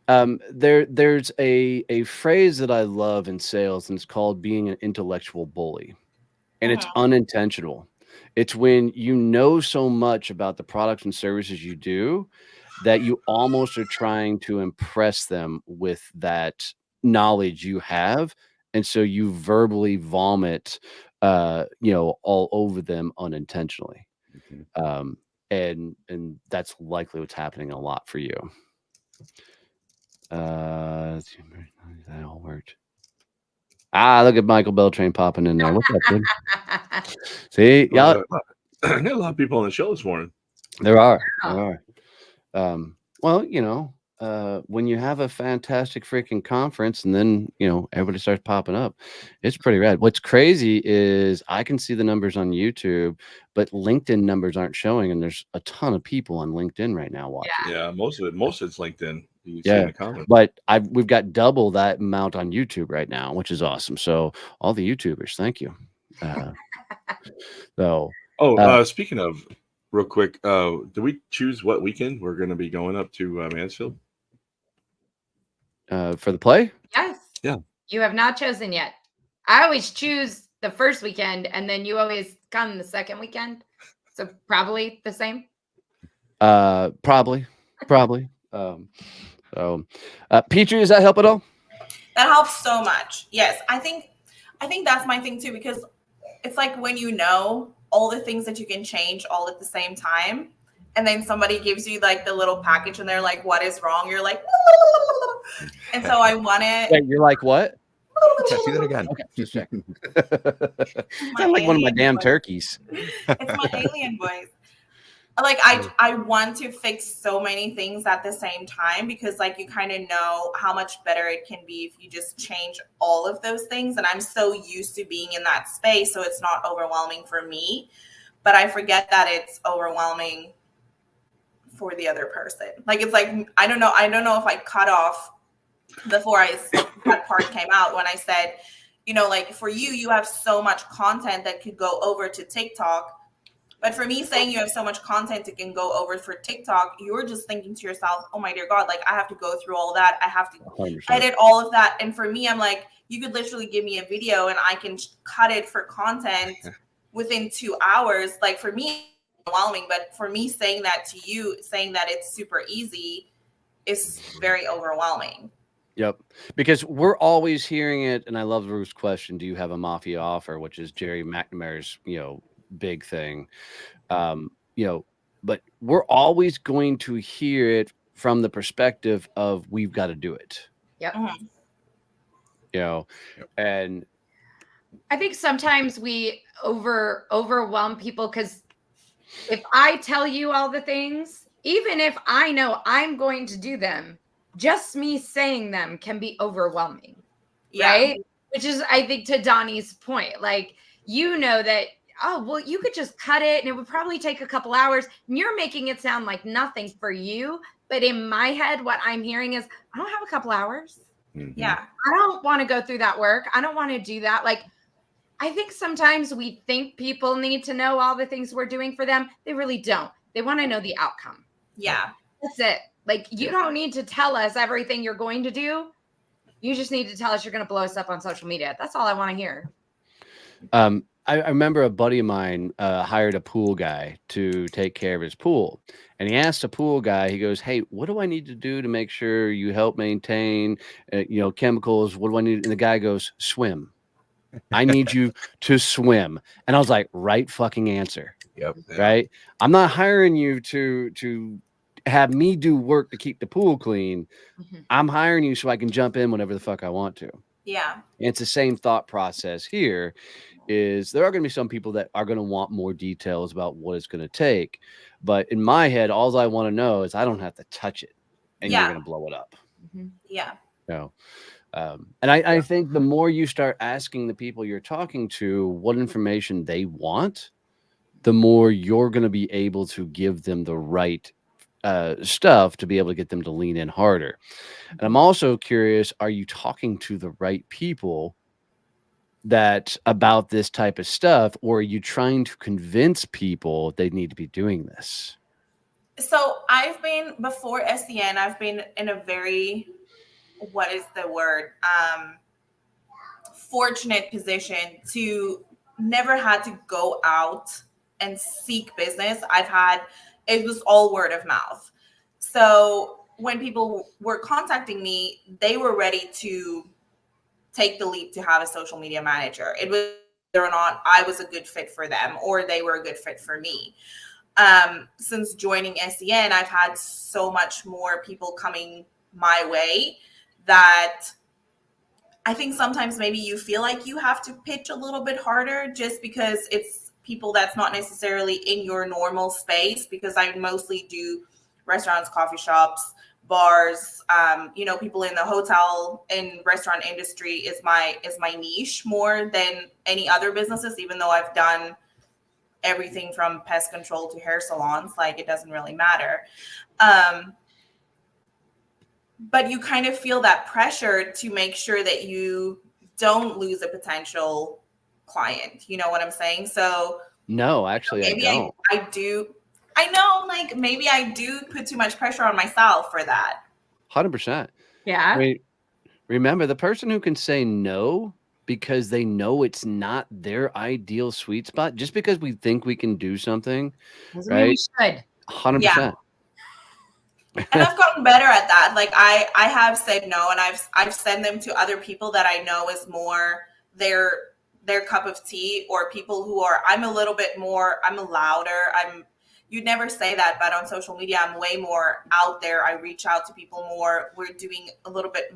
there's a phrase that I love in sales, and it's called being an intellectual bully. And it's unintentional. It's when you know so much about the products and services you do that you almost are trying to impress them with that knowledge you have. And so you verbally vomit, all over them unintentionally. And that's likely what's happening a lot for you. That all worked. Look at Michael Beltrain popping in there. What's up, dude? See, y'all. I got a lot of people on the show this morning. There are. Well, when you have a fantastic freaking conference and then, everybody starts popping up, it's pretty rad. What's crazy is I can see the numbers on YouTube, but LinkedIn numbers aren't showing. And there's a ton of people on LinkedIn right now watching. Yeah, most of it's LinkedIn. You see in the comments. But we've got double that amount on YouTube right now, which is awesome. So all the YouTubers, thank you. Speaking of, real quick, do we choose what weekend we're going to be going up to Mansfield? For the play? Yes. Yeah. You have not chosen yet. I always choose the first weekend, and then you always come the second weekend. So probably the same. Probably. Petri, does that help at all? That helps so much. Yes, I think that's my thing too, because it's like when you know all the things that you can change all at the same time, and then somebody gives you like the little package and they're like, what is wrong? You're like, and so I want it. Wait, you're like, what? Do that again. Okay, just checking. Sound like one of my damn turkeys. It's my alien voice. Like I want to fix so many things at the same time, because like you kind of know how much better it can be if you just change all of those things. And I'm so used to being in that space, so it's not overwhelming for me, but I forget that it's overwhelming for the other person. Like it's like I don't know if I cut off before that part came out when I said, like for you have so much content that could go over to TikTok. But for me, saying you have so much content that can go over for TikTok, you're just thinking to yourself, oh my dear God, like I have to go through all that. I have to 100%. Edit all of that. And for me, I'm like, you could literally give me a video and I can cut it for content within 2 hours. Like for me, overwhelming. But for me, saying that to you, saying that it's super easy is very overwhelming. Yep. Because we're always hearing it. And I love Ruth's question. Do you have a mafia offer? Which is Jerry McNamara's, big thing. But we're always going to hear it from the perspective of we've got to do it. Yep. And I think sometimes we overwhelm people, because if I tell you all the things, even if I know I'm going to do them, just me saying them can be overwhelming. Right? Which is, I think, to Donnie's point, like, that, oh, well, you could just cut it and it would probably take a couple hours. And you're making it sound like nothing for you. But in my head, what I'm hearing is, I don't have a couple hours. Mm-hmm. Yeah. I don't want to go through that work. I don't want to do that. Like, I think sometimes we think people need to know all the things we're doing for them. They really don't. They want to know the outcome. Yeah. That's it. Like, you don't need to tell us everything you're going to do. You just need to tell us you're going to blow us up on social media. That's all I want to hear. I remember a buddy of mine hired a pool guy to take care of his pool. And he asked the pool guy, he goes, hey, what do I need to do to make sure you help maintain, chemicals? What do I need? And the guy goes, swim. I need you to swim. And I was like, right fucking answer. Yep. Right. I'm not hiring you to have me do work to keep the pool clean. Mm-hmm. I'm hiring you so I can jump in whenever the fuck I want to. Yeah. And it's the same thought process here. Is there are going to be some people that are going to want more details about what it's going to take. But in my head, all I want to know is I don't have to touch it and you're going to blow it up. Mm-hmm. Yeah. And I think the more you start asking the people you're talking to what information they want, the more you're going to be able to give them the right stuff to be able to get them to lean in harder. And I'm also curious, are you talking to the right people that about this type of stuff, or are you trying to convince people they need to be doing this? So I've been before SEN, I've been in a very, what is the word? Fortunate position to never had to go out and seek business. It was all word of mouth. So when people were contacting me, they were ready to take the leap to have a social media manager. It was whether or not I was a good fit for them or they were a good fit for me. Since joining SEN, I've had so much more people coming my way that I think sometimes maybe you feel like you have to pitch a little bit harder just because it's people that's not necessarily in your normal space, because I mostly do restaurants, coffee shops, bars, people in the hotel and restaurant industry is my niche more than any other businesses, even though I've done everything from pest control to hair salons. Like, it doesn't really matter. But you kind of feel that pressure to make sure that you don't lose a potential client. You know what I'm saying? So no, actually, maybe I don't. I do. I know, like, maybe I do put too much pressure on myself for that. 100%. Yeah. I mean, remember, the person who can say no because they know it's not their ideal sweet spot, just because we think we can do something, Doesn't mean we should. 100%. Yeah. And I've gotten better at that. Like, I have said no, and I've sent them to other people that I know is more their cup of tea, or people who are, I'm louder. You'd never say that, but on social media, I'm way more out there. I reach out to people more. We're doing a little bit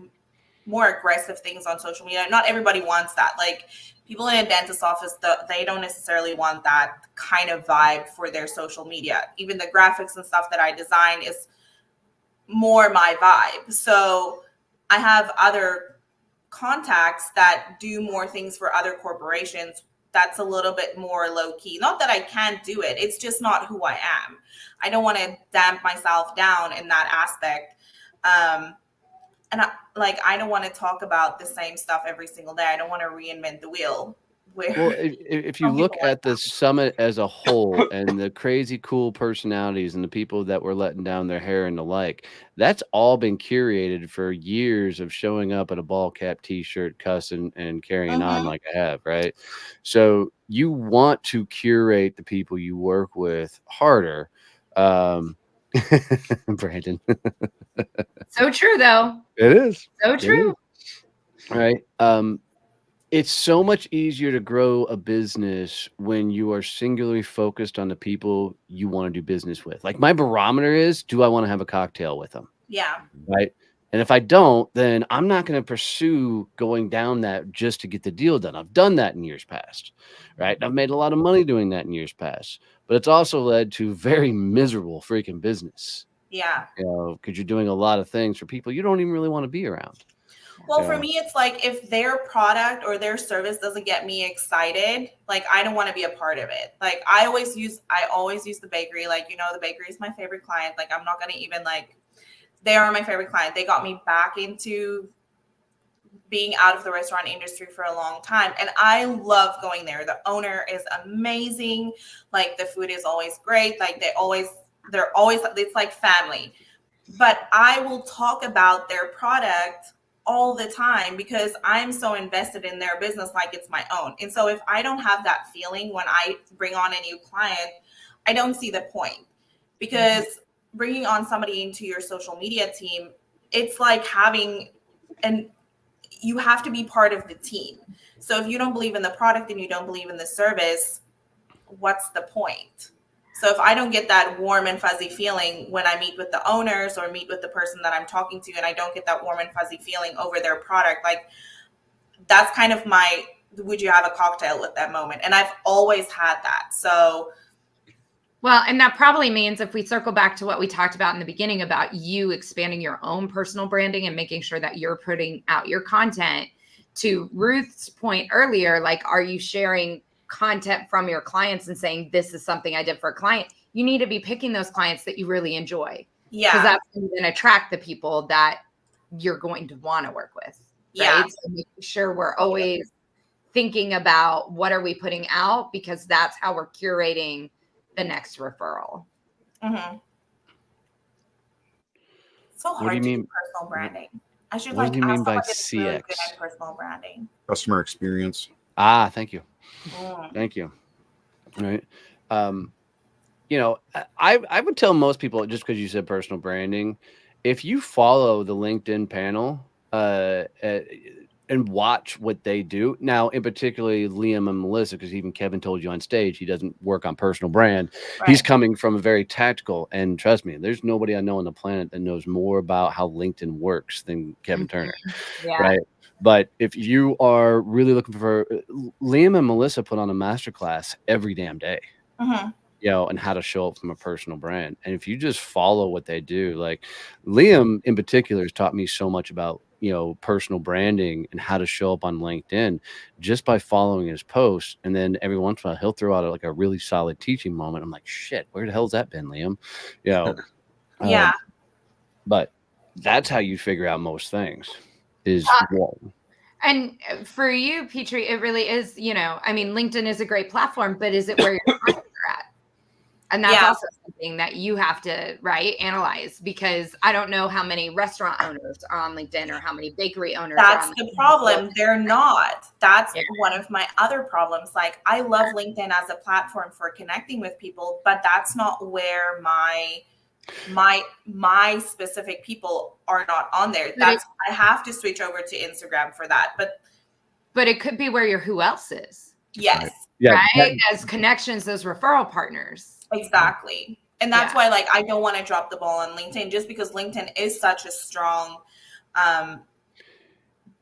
more aggressive things on social media. Not everybody wants that. Like, people in a dentist's office, they don't necessarily want that kind of vibe for their social media. Even the graphics and stuff that I design is more my vibe. So I have other contacts that do more things for other corporations. That's a little bit more low key. Not that I can't do it. It's just not who I am. I don't want to damp myself down in that aspect. And I don't want to talk about the same stuff every single day. I don't want to reinvent the wheel. Well, if you look at the summit as a whole and the crazy cool personalities and the people that were letting down their hair and the like, that's all been curated for years of showing up at a ball cap t-shirt, cussing and carrying on like I have, right? So you want to curate the people you work with harder. Brandon. So true, though. It is. So true. Right. It's so much easier to grow a business when you are singularly focused on the people you want to do business with. Like, my barometer is, do I want to have a cocktail with them? Yeah. Right. And if I don't, then I'm not going to pursue going down that just to get the deal done. I've done that in years past. Right. I've made a lot of money doing that in years past, but it's also led to very miserable freaking business. Yeah. Because you're doing a lot of things for people you don't even really want to be around. Well, for me, it's like, if their product or their service doesn't get me excited, like, I don't want to be a part of it. Like, I always use the bakery. Like, the bakery is my favorite client. Like, I'm not going to even, like, they are my favorite client. They got me back into being out of the restaurant industry for a long time. And I love going there. The owner is amazing. Like, the food is always great. Like, they're always, it's like family. But I will talk about their product all the time because I'm so invested in their business like it's my own. And so if I don't have that feeling when I bring on a new client, I don't see the point. Because bringing on somebody into your social media team, it's like you have to be part of the team. So if you don't believe in the product and you don't believe in the service, what's the point? So if I don't get that warm and fuzzy feeling when I meet with the owners or meet with the person that I'm talking to, and I don't get that warm and fuzzy feeling over their product, like, that's kind of my, would you have a cocktail with that moment? And I've always had that. So. Well, and that probably means, if we circle back to what we talked about in the beginning about you expanding your own personal branding and making sure that you're putting out your content, to Ruth's point earlier, like, are you sharing content from your clients and saying, this is something I did for a client? You need to be picking those clients that you really enjoy. Yeah. that's going to attract the people that you're going to want to work with. Yeah. Right? So making sure we're always thinking about what are we putting out, because that's how we're curating the next referral. Mm-hmm. So hard What do you mean? do personal branding. I should What do you mean ask by someone that's really good CX? at personal branding. Customer experience. Ah, thank you. Mm. Thank you. All right. You know, I would tell most people, just because you said personal branding, if you follow the LinkedIn panel and watch what they do now, in particularly Liam and Melissa, because even Kevin told you on stage he doesn't work on personal brand. Right. He's coming from a very tactical, and trust me, there's nobody I know on the planet that knows more about how LinkedIn works than Kevin Turner. Yeah. Right. But if you are really looking for, Liam and Melissa put on a masterclass every damn day. Mm-hmm. You know, and how to show up from a personal brand. And if you just follow what they do, like Liam in particular has taught me so much about, you know, personal branding and how to show up on LinkedIn just by following his posts. And then every once in a while he'll throw out like a really solid teaching moment. I'm like, shit, where the hell's that been, Liam? You know, Yeah. but that's how you figure out most things is And for you, Petri, it really is, you know, I mean, LinkedIn is a great platform, but is it where your clients are at? And that's also something that you have to, analyze, because I don't know how many restaurant owners are on LinkedIn or how many bakery owners are on LinkedIn. That's the problem. They're not. That's one of my other problems. Like, I love LinkedIn as a platform for connecting with people, but that's not where my specific people are not on there. I have to switch over to Instagram for that. But it could be where your who else is. Yes. Right. Yeah. Right? As connections, those referral partners. Exactly. And that's why, like, I don't want to drop the ball on LinkedIn, just because LinkedIn is such a strong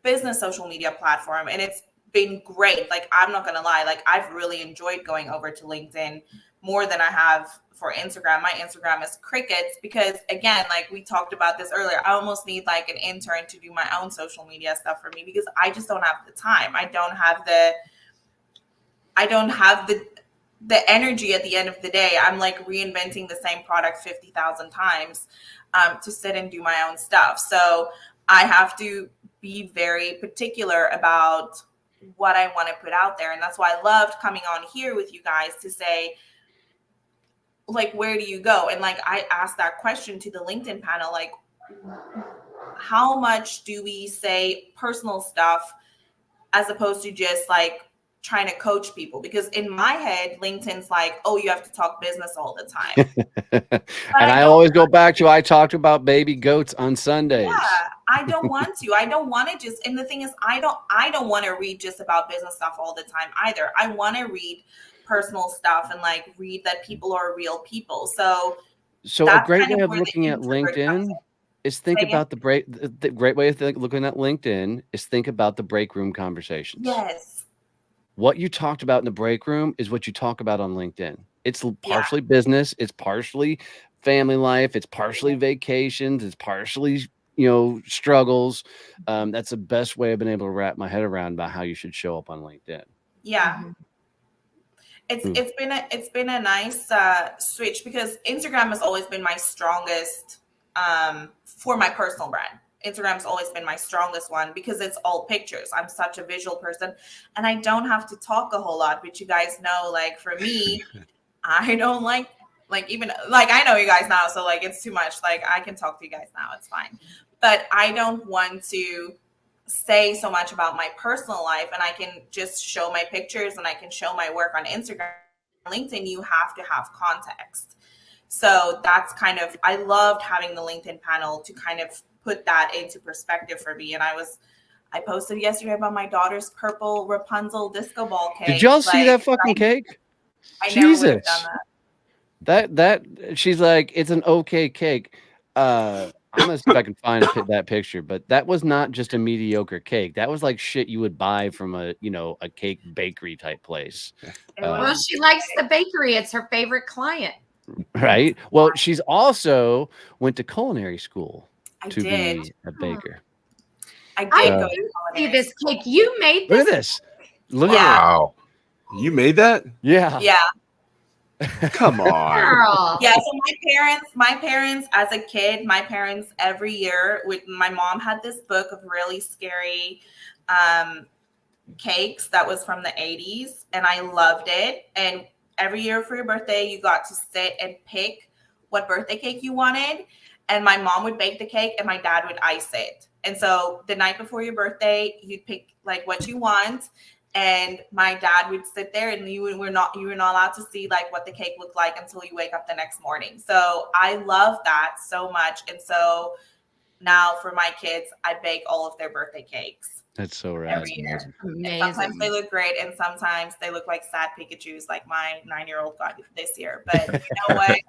business social media platform. And it's been great. Like, I'm not going to lie. Like, I've really enjoyed going over to LinkedIn more than I have for Instagram. My Instagram is crickets because, again, like we talked about this earlier, I almost need like an intern to do my own social media stuff for me, because I just don't have the time. I don't have the energy at the end of the day. I'm like reinventing the same product 50,000 times to sit and do my own stuff. So I have to be very particular about what I want to put out there. And that's why I loved coming on here with you guys to say, like, where do you go? And like, I asked that question to the LinkedIn panel, like, how much do we say personal stuff as opposed to just like trying to coach people? Because in my head, LinkedIn's like, oh, you have to talk business all the time. And I always go back to, I talked about baby goats on Sundays. Yeah, I don't want to. I don't want to just, and the thing is, I don't want to read just about business stuff all the time either. I want to read personal stuff and like read that people are real people. So a great way of looking at LinkedIn is think about the great way of looking at LinkedIn is think about the break room conversations. Yes. What you talked about in the break room is what you talk about on LinkedIn. It's partially business, it's partially family life, it's partially vacations, it's partially, you know, struggles. That's the best way I've been able to wrap my head around about how you should show up on LinkedIn. Yeah. Mm-hmm. It's been a nice switch, because Instagram has always been my strongest for my personal brand. Instagram's always been my strongest one because it's all pictures. I'm such a visual person and I don't have to talk a whole lot, which you guys know, like for me, I don't like even like, I know you guys now. So like, it's too much. Like I can talk to you guys now. It's fine. But I don't want to say so much about my personal life, and I can just show my pictures and I can show my work on Instagram. LinkedIn, you have to have context. So that's kind of, I loved having the LinkedIn panel to kind of put that into perspective for me. And I posted yesterday about my daughter's purple Rapunzel disco ball cake. Did y'all see that fucking cake? I Jesus. never would have done That she's like, it's an okay cake. I'm gonna see if I can find that picture, but that was not just a mediocre cake. That was like shit you would buy from a cake bakery type place. Well, she likes the bakery. It's her favorite client. Right. Well, she's also went to culinary school be a baker. I did go to see this cake. You made this. Look at this. Look at wow. You made that? Yeah. Yeah. Come on. Girl. Yeah, so my parents as a kid, every year my mom had this book of really scary cakes that was from the 80s, and I loved it. And every year for your birthday, you got to sit and pick what birthday cake you wanted. And my mom would bake the cake and my dad would ice it. And so the night before your birthday, you'd pick like what you want. And my dad would sit there, and you were not allowed to see like what the cake looked like until you wake up the next morning. So I love that so much. And so now for my kids, I bake all of their birthday cakes. That's so rad. Every year. Amazing. And sometimes they look great, and sometimes they look like sad Pikachus, like my 9-year-old got this year. But you know what?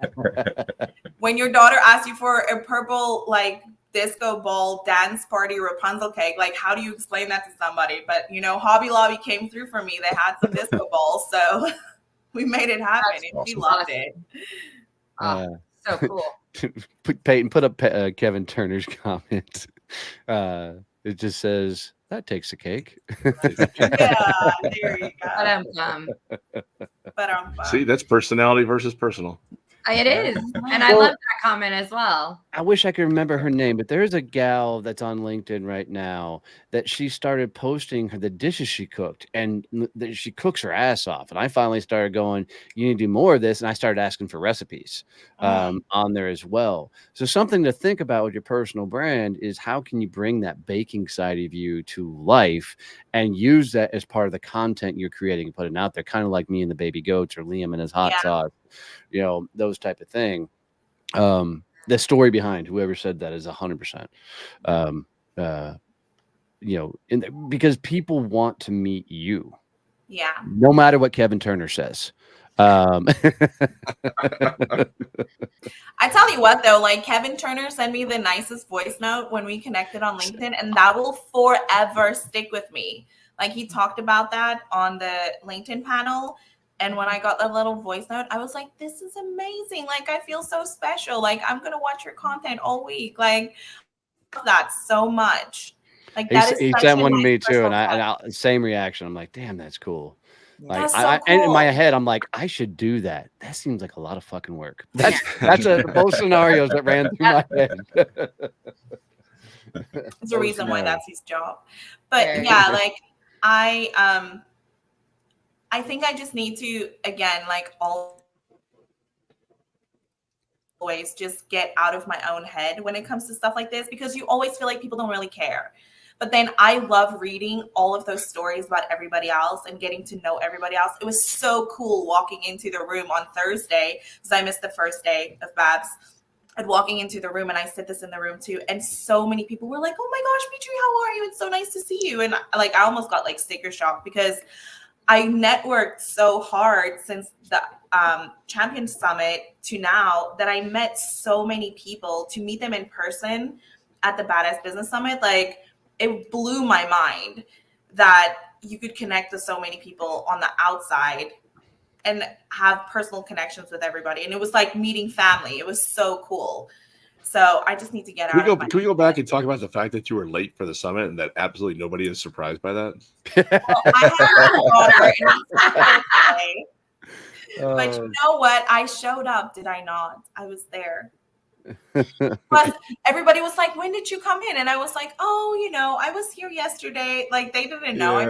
When your daughter asks you for a purple like disco ball dance party Rapunzel cake, like how do you explain that to somebody? But you know, Hobby Lobby came through for me. They had some disco balls, so we made it happen, That's and she awesome. loved it. So cool. Peyton, put up Kevin Turner's comment. It just says, that takes a cake. Yeah, there you go. But See, that's personality versus personal. It is. And I love that comment as well. I wish I could remember her name, but there's a gal that's on LinkedIn right now that she started posting the dishes she cooked, and she cooks her ass off. And I finally started going, you need to do more of this. And I started asking for recipes on there as well. So something to think about with your personal brand is how can you bring that baking side of you to life and use that as part of the content you're creating and putting out there, kind of like me and the baby goats or Liam and his hot sauce, you know, those type of thing. The story behind whoever said that is 100%. You know, because people want to meet you. Yeah. No matter what Kevin Turner says. I tell you what, though, like Kevin Turner sent me the nicest voice note when we connected on LinkedIn, and that will forever stick with me. Like he talked about that on the LinkedIn panel. And when I got that little voice note, I was like, this is amazing. Like, I feel so special. Like, I'm going to watch your content all week. Like, I love that so much. Like, that is he such sent a one to nice me too. And personal I same reaction. I'm like, damn, that's cool. Like, That's so and in my cool. head, I'm like, I should do that. That seems like a lot of fucking work. That's both scenarios that ran through my head. It's a reason why that's his job. But yeah, like I think I just need to, again, like always just get out of my own head when it comes to stuff like this, because you always feel like people don't really care. But then I love reading all of those stories about everybody else and getting to know everybody else. It was so cool walking into the room on Thursday because I missed the first day of Babs. And walking into the room, and I said this in the room too, and so many people were like, oh my gosh, Petri, how are you? It's so nice to see you. And like, I almost got like sticker shock because I networked so hard since the Champion Summit to now that I met so many people. To meet them in person at the Badass Business Summit, like it blew my mind that you could connect with so many people on the outside and have personal connections with everybody. And it was like meeting family. It was so cool. So I just need to get out. Can we go back and talk about the fact that you were late for the summit and that absolutely nobody is surprised by that? Well, I had a daughter, but you know what? I showed up, did I not? I was there. But everybody was like, when did you come in? And I was like, oh, you know, I was here yesterday. Like they didn't know.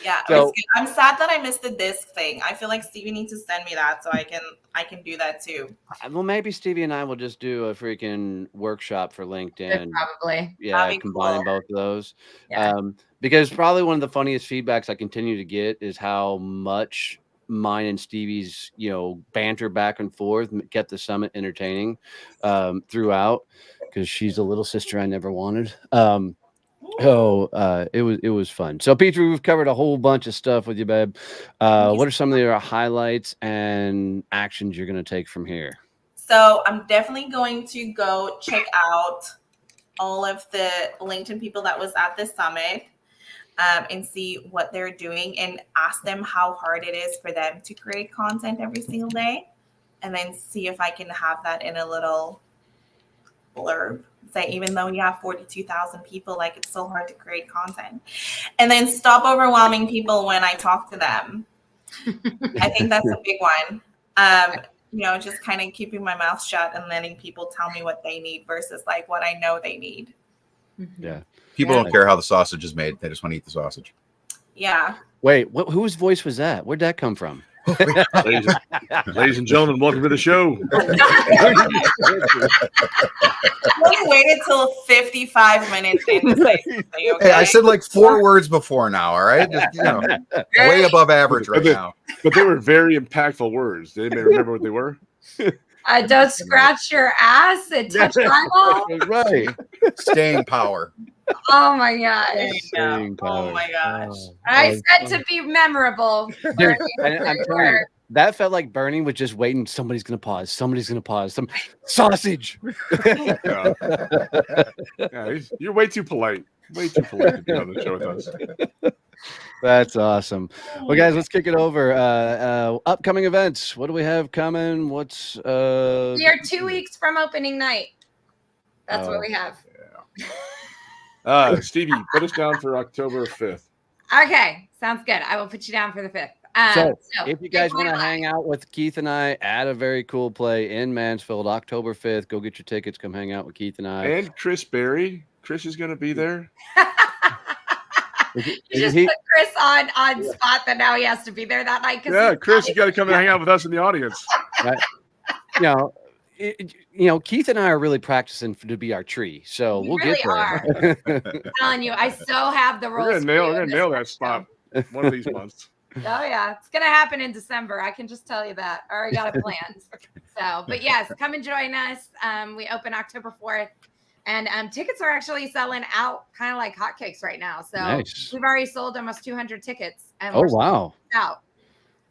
Yeah, So, I'm sad that I missed the disc thing. I feel like Stevie needs to send me that so I can do that too. well, maybe Stevie and I will just do a freaking workshop for LinkedIn. Probably. Yeah, combining both of those. Yeah. Because probably one of the funniest feedbacks I continue to get is how much mine and Stevie's, you know, banter back and forth kept the summit entertaining throughout, because she's a little sister I never wanted. It was fun. So Petri, we've covered a whole bunch of stuff with you, babe. What are some of your highlights and actions you're going to take from here? So I'm definitely going to go check out all of the LinkedIn people that was at the summit and see what they're doing and ask them how hard it is for them to create content every single day, and then see if I can have that in a little blurb. Say, even though you have 42,000 people, like it's so hard to create content, and then stop overwhelming people when I talk to them. I think that's a big one. Just kind of keeping my mouth shut and letting people tell me what they need versus like what I know they need. Yeah. People don't care how the sausage is made. They just want to eat the sausage. Yeah. Wait, whose voice was that? Where'd that come from? Ladies and gentlemen, welcome to the show. Only waited till 55 minutes in to say something, okay? Hey, I said like 4 words before now. All right, just way above average right now. But they were very impactful words. Did anybody remember what they were? Don't scratch your ass and touch eyeball. Right. Staying power. Oh my gosh. Oh my gosh. I said to be memorable. Dude, I'm telling you, that felt like Bernie was just waiting. Somebody's gonna pause. Somebody's gonna pause. Some sausage. Yeah. Yeah, you're way too polite. Way too polite to be on the show with us. That's awesome. Well, guys, let's kick it over. Upcoming events. What do we have coming? What's We are 2 weeks from opening night. That's what we have. Stevie, put us down for October 5th. Okay, sounds good. I will put you down for the 5th. So if you guys want to hang out with Keith and I at a very cool play in Mansfield, October 5th, go get your tickets. Come hang out with Keith and I. And Chris Berry. Chris is going to be there. You just put Chris on spot that now he has to be there that night. Yeah, Chris, you got to come and hang out with us in the audience. Keith and I are really practicing to be our tree, so we'll really get there. I'm telling you, I so have the roles. We're gonna nail that spot one of these months. Oh yeah, it's gonna happen in December. I can just tell you that. I already got it planned. But yes, come and join us. We open October 4th, and tickets are actually selling out kind of like hotcakes right now. So nice. We've already sold almost 200 tickets. And oh wow! Out.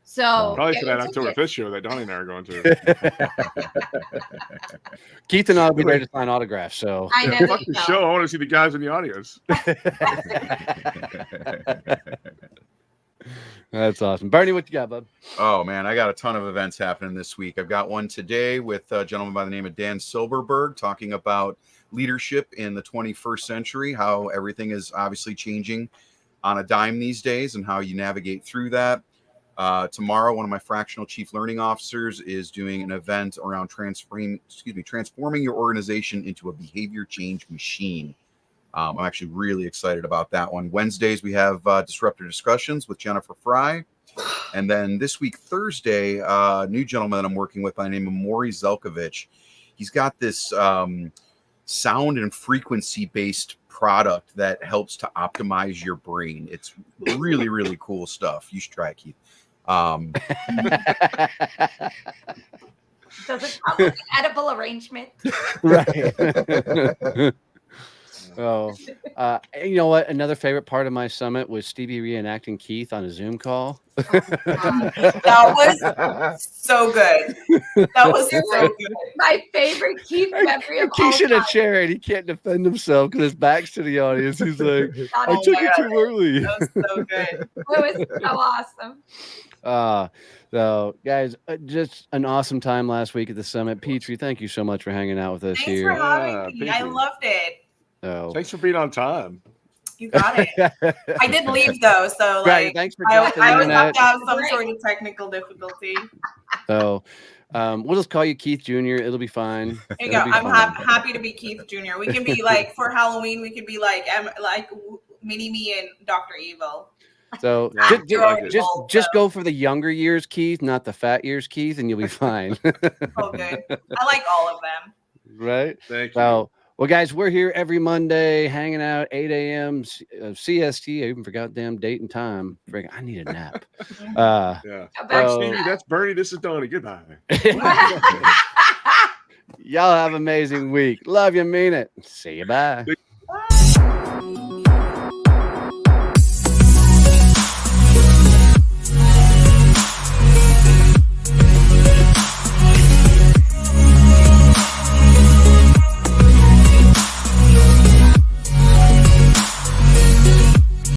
So probably for that October 5th show that Donnie and I are going to. Keith and I will be there to sign autographs. So I know. Fuck the show. I want to see the guys in the audience. That's awesome. Bernie, what you got, bud? Oh, man, I got a ton of events happening this week. I've got one today with a gentleman by the name of Dan Silberberg talking about leadership in the 21st century, how everything is obviously changing on a dime these days and how you navigate through that. Tomorrow, one of my fractional chief learning officers is doing an event around transforming your organization into a behavior change machine. I'm actually really excited about that one. Wednesdays, we have Disruptor Discussions with Jennifer Fry. And then this week, Thursday, a new gentleman that I'm working with by the name of Maury Zelkovich. He's got this sound and frequency-based product that helps to optimize your brain. It's really, really cool stuff. You should try it, Keith. Does it come with an edible arrangement? Right. Oh, you know what? Another favorite part of my summit was Stevie reenacting Keith on a Zoom call. That was so good. That was so good. My favorite Keith memory of all Keith's in a time. chair and he can't defend himself because his back's to the audience. He's like, I took it too early. That was so good. It was so awesome. So guys, just an awesome time last week at the summit. Petri, thank you so much for hanging out with us Thanks here. for having me. I loved it. So thanks for being on time. You got it. I did leave though, so like right, thanks for I jumping always in have to that. have some sort of technical difficulty. So we'll just call you Keith Jr. It'll be fine. There you go. I'm happy to be Keith Jr. We can be like for Halloween. We could be like Mini Me and Dr. Evil. So just go for the younger years, Keith, not the fat years, Keith, and you'll be fine. Oh, good. I like all of them. Right. Thank you. So, well, guys, we're here every Monday, hanging out 8 a.m. CST. I even forgot damn date and time. I need a nap. Yeah. So, Stevie, that's Bernie. This is Donnie. Goodbye. Y'all have an amazing week. Love you, mean it. See you. Bye.